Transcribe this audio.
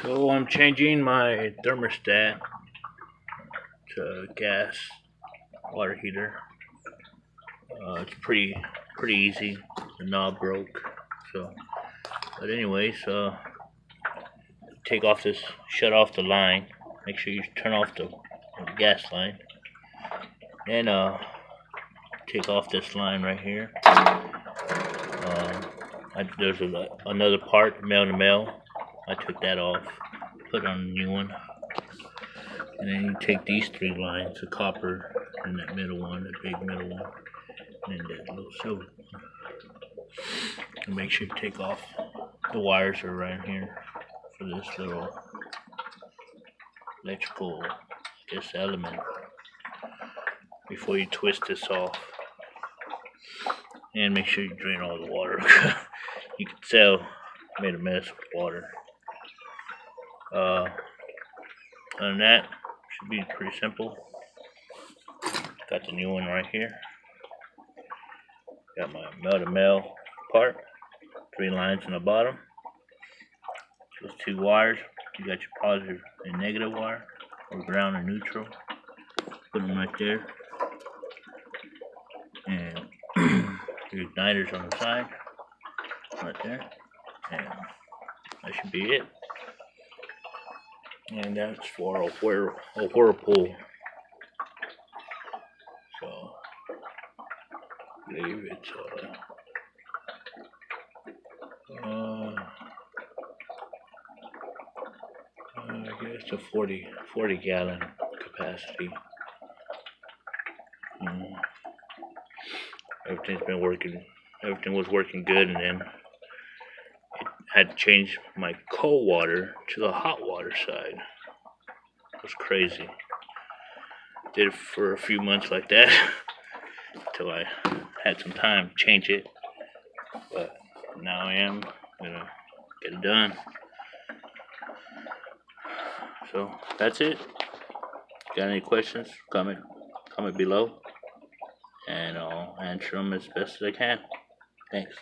So I'm changing my thermostat to gas water heater. It's pretty easy. The knob broke, so. But anyways, shut off the line. Make sure you turn off the gas line. Then take off this line right here. There's another part, male to male. I took that off, put on a new one. And then you take these three lines, the copper and that middle one, the big middle one, and then that little silver one. And make sure you take off the wires are right here for this little electrical, element before you twist this off. And make sure you drain all the water. You can tell I made a mess with water. Other than that, should be pretty simple. Got the new one right here. Got my male-to-male part. 3 lines in the bottom. Those 2 wires. You got your positive and negative wire, or ground and neutral. Put them right there. And your igniters on the side, right there. And that should be it. And that's for a Whirlpool. So I believe it's I guess a 40 gallon capacity. Everything was working good, and then it had to change my cold water to the hot water side. It was crazy. Did it for a few months like that until I had some time to change it. But now I am gonna get it done. So that's it. Got any questions? Comment below, and I'll answer them as best as I can. Thanks.